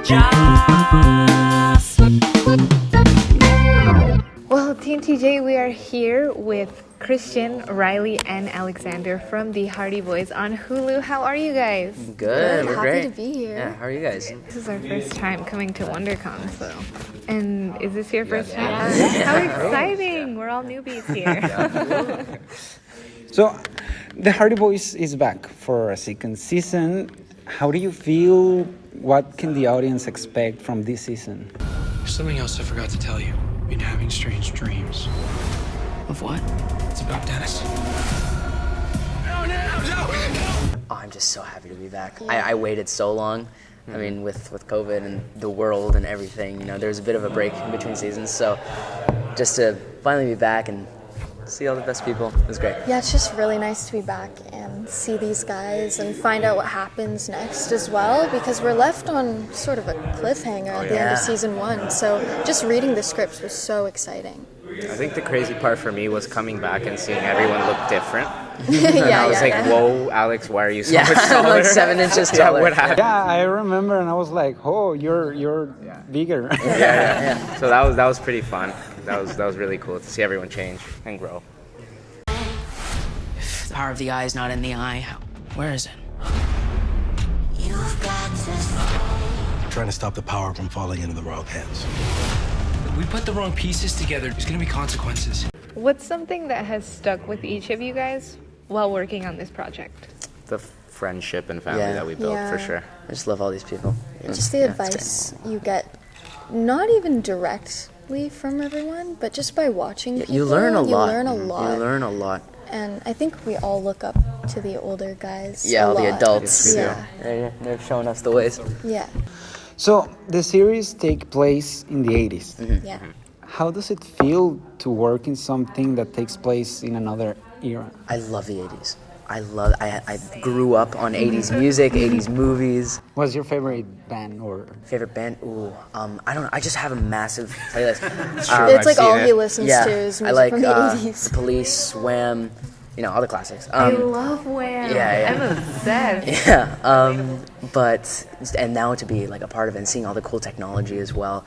Well, TNTJ, we are here with Christian, Riley, and Alexander from the Hardy Boys on Hulu. How are you guys? Good, we're Happy great. to be here. Yeah, how are you guys? This is our first time coming to WonderCon, so. And is this your first time? Yeah. How exciting! We're all newbies here. So, the Hardy Boys is back for a second season. How do you feel? What can the audience expect from this season? There's something else I forgot to tell you. I've been having strange dreams. Of what? It's about Dennis. Oh, I'm just so happy to be back. I waited so long. I mean, with COVID and the world and everything, you know, there was a bit of a break in between seasons. So just to finally be back and see all the best people was great. Yeah, it's just really nice to be back and see these guys and find out what happens next as well, because we're left on sort of a cliffhanger at the end of season 1. So just reading the scripts was so exciting. I think the crazy part for me was coming back and seeing everyone look different. Yeah, I was whoa, Alex, why are you so much I'm taller? like 7 inches taller. Yeah, what happened? Yeah, I remember, and I was like, "Oh, you're bigger." Yeah. So that was pretty fun. That was really cool to see everyone change and grow. The power of the eye is not in the eye. Where is it? Trying to stop the power from falling into the wrong hands. We put the wrong pieces together. There's gonna be consequences. What's something that has stuck with each of you guys while working on this project? The friendship and family that we built, for sure. I just love all these people. Just the advice you get, not even directly from everyone, but just by watching people. You learn a lot. You learn a lot. You learn a lot. And I think we all look up to the older guys. Yeah, all the lot. adults. Yeah. They're showing us the ways. Yeah. So the series take place in the 80s. Yeah. How does it feel to work in something that takes place in another era? I love the 80s. I grew up on 80s music, 80s movies. What's your favorite band or? Favorite band? Ooh, I don't know. I just have a massive playlist. It's like all he listens to is music I like from the 80s. The Police, Wham, you know, all the classics. I love Wham. yeah. I'm obsessed. Yeah, and now to be like a part of it and seeing all the cool technology as well.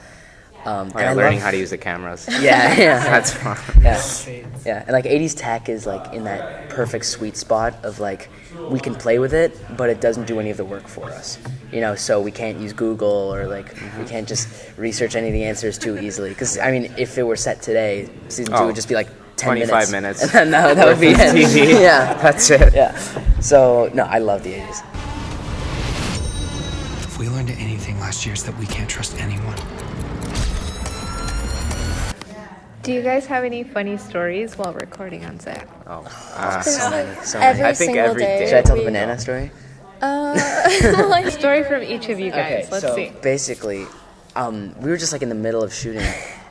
And I learning love, how to use the cameras. Yeah, That's fun. Yeah, and like 80s tech is like in that perfect sweet spot of like we can play with it, but it doesn't do any of the work for us. You know, so we can't use Google or like we can't just research any of the answers too easily. Because I mean, if it were set today, season 2 would just be like 10 25 minutes. And then that would be it. TV. Yeah, That's it. yeah. So no, I love the 80s. If we learned anything last year, it's that we can't trust anyone. Do you guys have any funny stories while recording on set? So many. Every I think single every day. day. Should I tell the banana story? Story from each of you guys. Let's so see. basically, we were just like in the middle of shooting,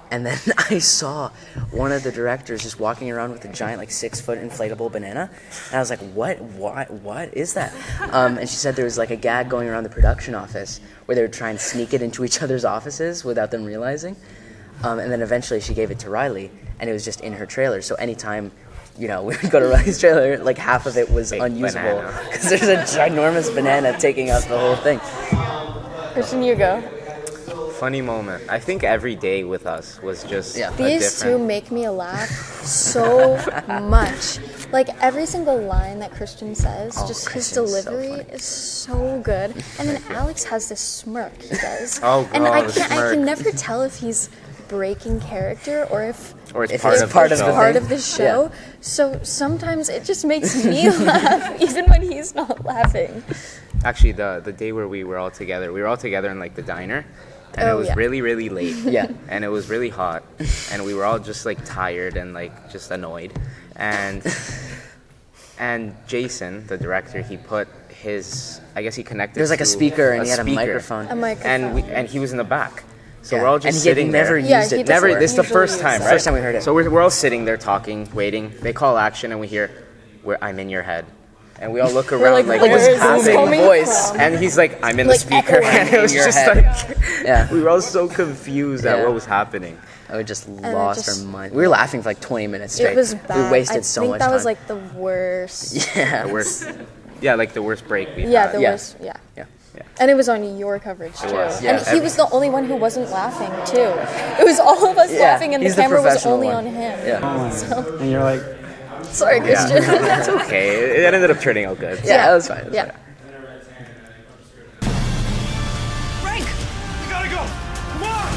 and then I saw one of the directors just walking around with a giant, like 6-foot inflatable banana, and I was like, what is that? And she said there was like a gag going around the production office where they would try and sneak it into each other's offices without them realizing. And then eventually she gave it to Riley, and it was just in her trailer. So anytime, you know, we would go to Riley's trailer, like half of it was Big unusable banana. because there's a ginormous banana taking up the whole thing. Christian, you go. Funny moment. I think every day with us was just a These two different. make me laugh so much. Like every single line that Christian says, just his Christian's so delivery is so good. And then Alex has this smirk he does. Oh, and God, I the can smirk. never tell if he's breaking character or if It's part of the part thing. of the show. Yeah. So sometimes it just makes me laugh even when he's not laughing. Actually, the day where we were all together in like the diner, and it was really, really late. Yeah. And it was really hot, and we were all just like tired and like just annoyed, and Jason, the director, he put I guess he connected. There was like a to speaker and he had a speaker. microphone. A microphone. and he was in the back. So Yeah. we're all just and he had sitting never there. used it Never. before. This is the Usually first use time, it. right? First time we heard it. So we're all sitting there talking, waiting. They call action, and we hear, "I'm in your head," and we all look around like where what's is this happening? coming voice. from? And he's like, "I'm in the Like speaker," echoing and it was in your just head. like, Yeah. we were all so confused at Yeah. what was happening. We just it lost just- our mind. We were laughing for like 20 minutes straight. It was bad. We wasted I so think much that time. was like the worst. Yeah. The worst, yeah, like the worst break we Yeah, had. the Yeah. worst. Yeah. Yeah. And it was on your coverage too. Yeah. And he was the only one who wasn't laughing too. It was all of us laughing, and the he's the camera was professional only one. on him. Yeah. So, And you're like, sorry, Christian. It's okay. It ended up turning out good. Yeah, it was fine. It was Yeah. fine. Frank! We gotta go! Come on!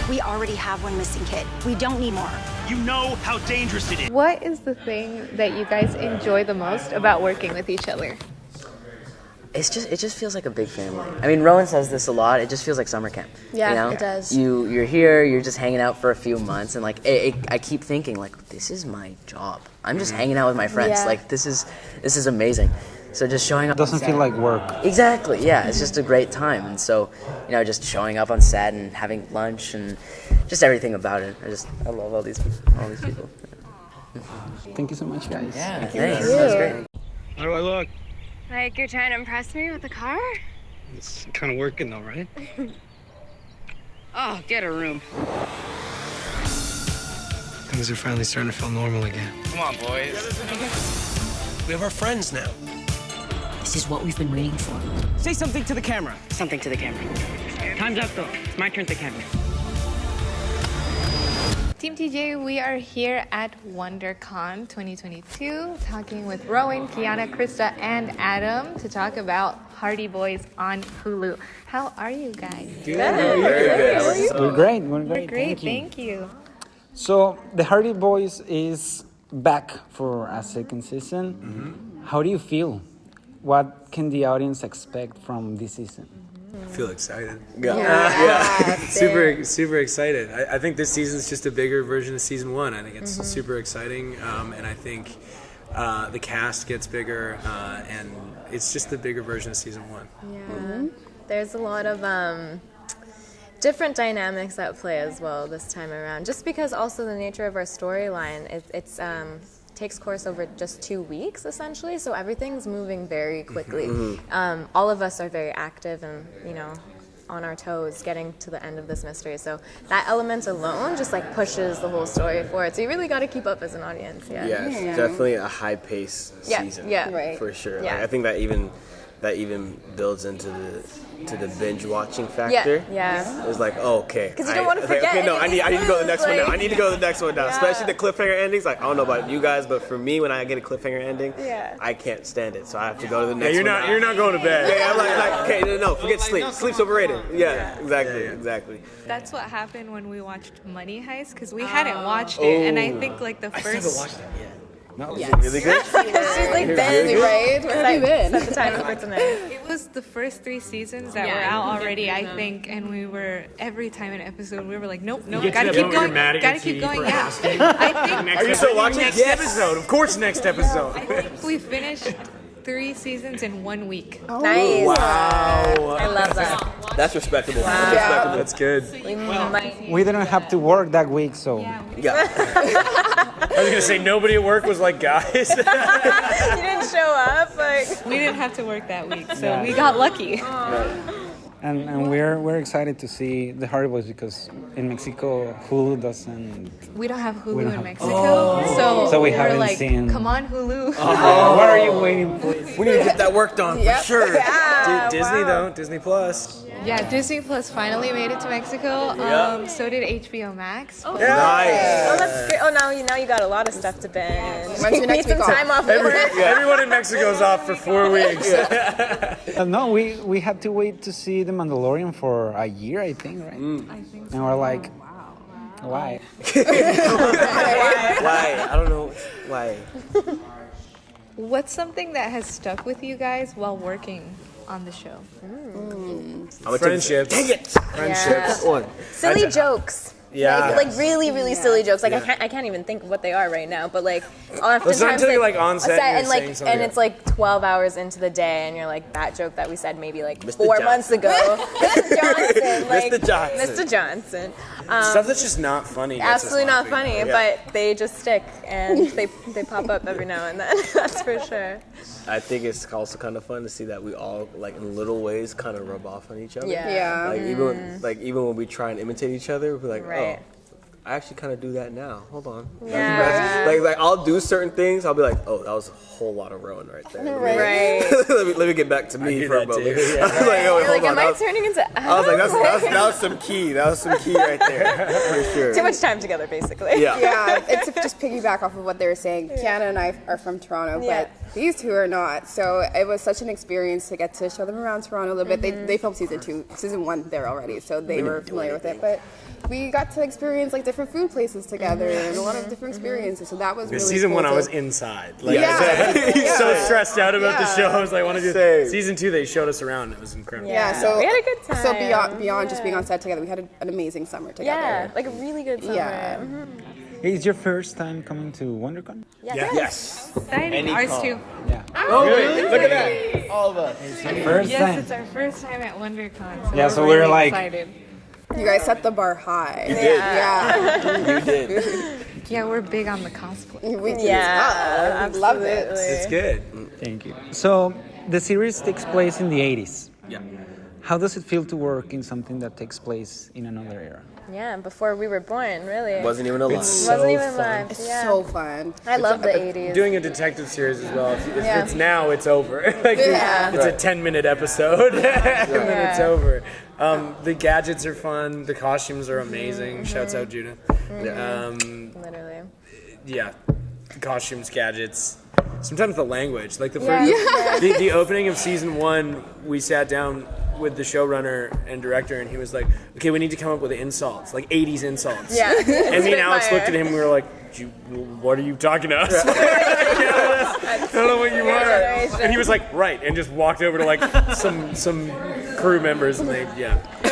We already have one missing kid. We don't need more. You know how dangerous it is. What is the thing that you guys enjoy the most about working with each other? It just feels like a big family. I mean, Rowan says this a lot. It just feels like summer camp. Yeah, you know? it does. You're here. You're just hanging out for a few months, and like I keep thinking like this is my job. I'm just hanging out with my friends. Yeah. Like this is amazing. So just showing up. it doesn't feel like work. Exactly. Yeah, it's just a great time, and so just showing up on set and having lunch and just everything about it. I love all these people. Thank you so much, guys. Yeah, thanks. That's great. How do I look? Like you're trying to impress me with the car? It's kind of working though, right? Oh, get a room. Things are finally starting to feel normal again. Come on, boys. We have our friends now. This is what we've been waiting for. Say something to the camera. Something to the camera. Time's up, though. It's my turn to camera. Team TJ, we are here at WonderCon 2022 talking with Rowan, Kiana, Krista, and Adam to talk about Hardy Boys on Hulu. How are you guys? We're great. We're great. Great, thank you. So the Hardy Boys is back for a second season. How do you feel? What can the audience expect from this season? I feel excited. Yeah. Super excited. I think this season is just a bigger version of season one. I think it's super exciting, and I think the cast gets bigger, and it's just a bigger version of season one. Yeah, there's a lot of different dynamics at play as well this time around. Just because also the nature of our storyline, it's takes course over just 2 weeks essentially, so everything's moving very quickly. All of us are very active and on our toes getting to the end of this mystery, so that element alone just like pushes the whole story forward, so you really got to keep up as an audience. It's definitely a high pace season. For sure. Yeah. Like, I think that even builds into the binge watching factor. Yeah. It's like, oh, okay. Because you don't want to forget. Okay, no, I need to go to the next one now. I need to go to the next one now. Yeah. Especially the cliffhanger endings. Like, I don't know about you guys, but for me, when I get a cliffhanger ending, Yeah. I can't stand it. So I have to go to the next You're one. not going to bed. Yeah, I'm like, okay, no, forget sleep. Sleep's overrated. Yeah, exactly. That's what happened when we watched Money Heist because we hadn't watched it, and I think like the first. I still haven't watched it yet. No, is it really good? She's like busy, right? Where have you been? Set the timer for tonight. It was the first 3 seasons that were out already, I think, and we were every time an episode we were like, nope, gotta keep going, gotta keep going. Yeah, I think. Are you still watching next episode? Of course, next episode. I think we finished 3 seasons in 1 week. Nice. Wow. I love that. That's respectable. Wow. That's good. We didn't have to work that week, so I was gonna say nobody at work was like, guys. You didn't show up, like. We didn't have to work that week, so we got lucky. and we're excited to see the Hardy Boys because in Mexico Hulu doesn't. We don't have Hulu We don't in have- Mexico, So we were haven't like, seen- come on Hulu. What are you waiting for? We need to get that work done for sure. Yeah, Disney wow. though, Disney Plus. Yeah, Disney Plus finally made it to Mexico. So did HBO Max. Oh, Nice. Oh, that's great. Oh, now you got a lot of stuff to binge. You need some time off. Everyone in Mexico's off for 4 weeks. No, we had to wait to see The Mandalorian for a year, I think, right? I think so. And we're like, why? Why? I don't know why. What's something that has stuck with you guys while working on the show? Friendships. Dang it. Friendships. One. Silly jokes. Yeah. Like really silly jokes. Like I can't even think of what they are right now. But like oftentimes until you're, like, on set and and you're saying something. and it's like 12 hours into the day and you're like that joke that we said maybe like Mr. 4 Johnson. months ago. Mr. Johnson. Like, Mr. Johnson. Mr. Johnson. Stuff that's just not funny. gets us Absolutely not laughing. funny, Yeah. but they just stick and they pop up every now and then. That's for sure. I think it's also kind of fun to see that we all, like, in little ways, kind of rub off on each other. Yeah. Like even when we try and imitate each other, we're like, Right. oh, I actually kind of do that now. Hold on. Yeah. Like I'll do certain things. I'll be like, oh, that was a whole lot of rowing right there. Right. let me get back to me for a moment. Yeah. I was like, oh, wait, hold on. Am I turning into? I was like, that was some key. That was some key right there, for sure. Too much time together, basically. Yeah. Yeah, it's to just piggyback off of what they were saying. Kiana and I are from Toronto, but these two are not. So it was such an experience to get to show them around Toronto a little bit. They filmed season 1 there already, so they were familiar with it. But we got to experience like different food places together and a lot of different experiences. So that was really season cool 1 I was inside. Like, so stressed out about the show. I was like, I want to do season 2. They showed us around. It was incredible. Yeah, so we had a good time. So beyond just being on set together, we had an amazing summer together. Yeah, like a really good summer. Yeah. Is your first time coming to WonderCon? Yes. Exciting. Ours too. Yeah. Oh, really? Look at that. All of us. It's my first time. It's our first time at WonderCon. So Yeah, so we're we're really like- excited. You guys set the bar high. You did. Yeah. You did. Yeah, we're big on the cosplay. We did as well. We loved it. It's good. Thank you. So the series takes place in the 80s. Yeah. How does it feel to work in something that takes place in another era? Yeah, before we were born, really. Wasn't even alive. Wasn't even alive. It's Yeah. so fun. I love the 80s. Doing a detective series as well. If it's now, it's over. Like, Yeah. it's a 10-minute episode, and then it's over. The gadgets are fun. The costumes are amazing. Shouts out Judith. Literally. Yeah, costumes, gadgets. Sometimes the language, like the first, the opening of season 1, we sat down with the showrunner and director, and he was like, "Okay, we need to come up with insults, like 80s insults." Yeah. And me and Alex looked at him, and we were like, "What are you talking to us?" I don't know what you are. And he was like, "Right," and just walked over to like some crew members, and they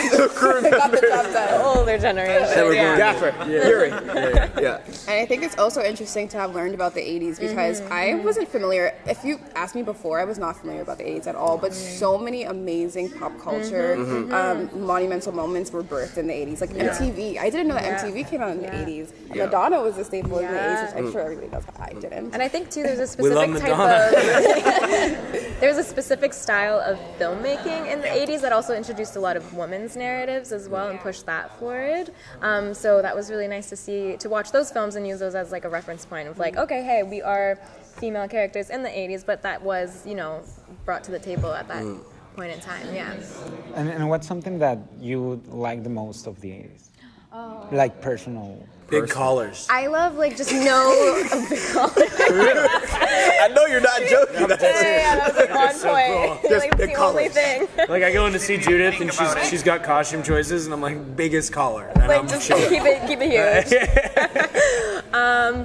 Got the job done. Older generation. Gaffer. Yuri. Yeah. And I think it's also interesting to have learned about the 80s because I wasn't familiar. If you asked me before, I was not familiar about the 80s at all. But so many amazing pop culture, monumental moments were birthed in the 80s. Like MTV. I didn't know that MTV came out in the 80s. Madonna was a staple in the 80s, which I'm sure everybody knows, but I didn't. And I think too, there's a We love specific type of there's a specific style of filmmaking in the 80s that also introduced a lot of women's narratives as well and pushed that forward. So that was really nice to watch those films and use those as like a reference point of like, okay, hey, we are female characters in the 80s, but that was, brought to the table at that point in time. Yeah. And what's something that you like the most of the 80s? Like personal. big collars. I love just no big collars. I know you're not joking. That was on so point. cool. That's the only thing. Like I go in to see Judith and she's got costume choices and I'm like biggest collar. And I'm just chilling. keep it huge.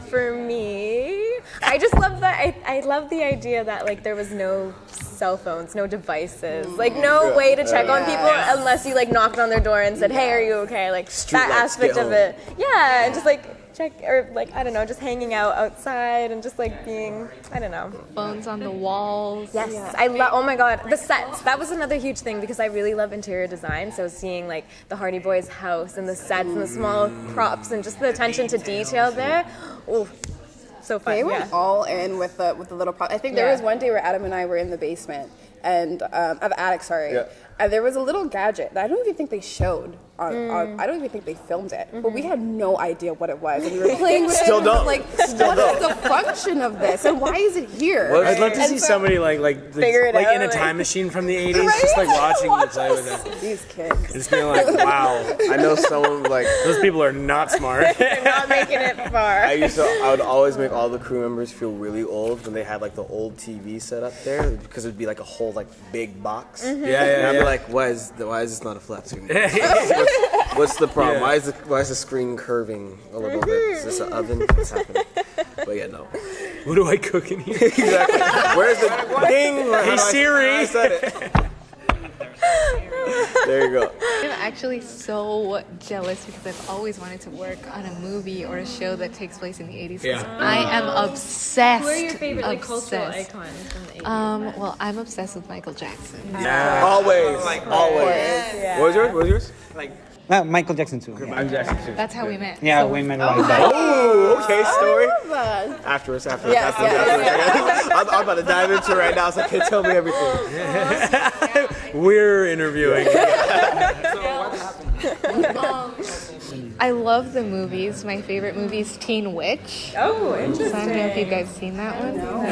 For me, I just love that. I love the idea that there was no cell phones, no devices, no way to check on people unless you knocked on their door and said, "Hey, are you okay?" That aspect of it. Yeah, and just check or I don't know, just hanging out outside and just being, I don't know. Phones on the walls. Yes, yeah. I love. Oh my God, the sets. That was another huge thing because I really love interior design. So seeing the Hardy Boys' house and the sets and the small props and just the attention to detail there. Ooh, so fun. They went all in with the little prop. I think there was one day where Adam and I were in the basement and of the attic, and there was a little gadget that I don't even think they showed. I don't even think they filmed it, but we had no idea what it was, and we were playing with Still it. Don't. What is the function of this, and why is it here? Well, I'd love to see somebody figure it out, in a time machine from the 80s, just watching you play with it. These kids. Just being wow. I know someone those people are not smart. They're not making it far. I would always make all the crew members feel really old when they had the old TV set up there because it'd be a whole big box. And I'd be like, why is this not a flat screen? What's the problem? Yeah. Why is the screen curving a little bit? Is this an oven? What's happening? But yeah, no. What do I cook in here? Exactly. Where's the ding? Hey Siri. I said it. There you go. I'm actually so jealous because I've always wanted to work on a movie or a show that takes place in the 80s. Yeah. I am obsessed. Who are your favorite cultural icons from the 80s? Well, I'm obsessed with Michael Jackson. Yeah. Always. Always. Yeah. What was yours? Michael Jackson too. I'm Jackson too. That's how we met. Yeah, So- we met like that. Oh, okay, story. I love that. Afterwards. Yes, I'm about to dive into it right now, so okay, tell me everything. We're interviewing. I I love the movies. My favorite movie is Teen Witch. Oh, So interesting. I don't know if you guys seen that one. No.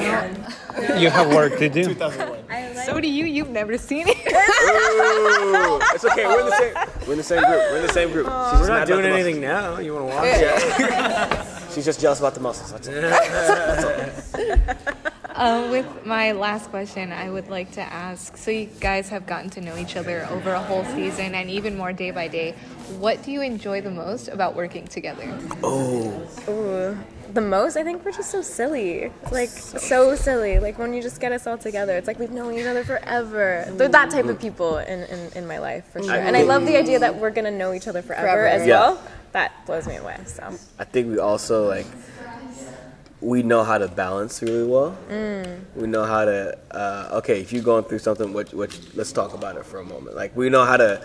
You have work to do. 2001. So do you. You've never seen it. Ooh, it's okay. We're in the same. We're in the same group. We're in the same group. She's We're just not mad doing about the anything now. You want to watch? Yeah. She's just jealous about the muscles. That's all. With my last question, I would like to ask, so you guys have gotten to know each other over a whole season and even more day by day. What do you enjoy the most about working together? Ooh. The most, I think we're just so silly. Like, so silly. Like, when you just get us all together, it's like we've known each other forever. They're that type of people in my life, for sure. And I love the idea that we're going to know each other forever as well. That blows me away, so. I think we also, like, we know how to balance really well. We know how to, okay, if you're going through something, which let's talk about it for a moment. Like, we know how to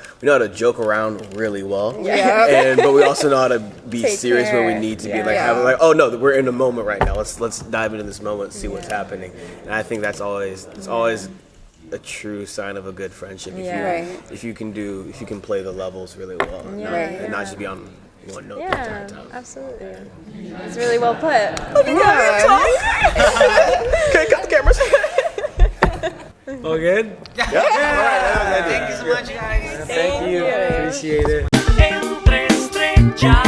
joke around really well. Yeah. But we also know how to be Take serious care. when we need to be. Yeah. Like, have, like, oh no, we're in the moment right now. Let's dive into this moment, see what's happening. And I think it's always a true sign of a good friendship if you can play the levels really well and not just be on one note the entire time. Absolutely. It's really well put. Okay, cut the cameras. All good? Yeah. All right. Thank you so much, guys. Thank you. Appreciate it. Entre estrellas.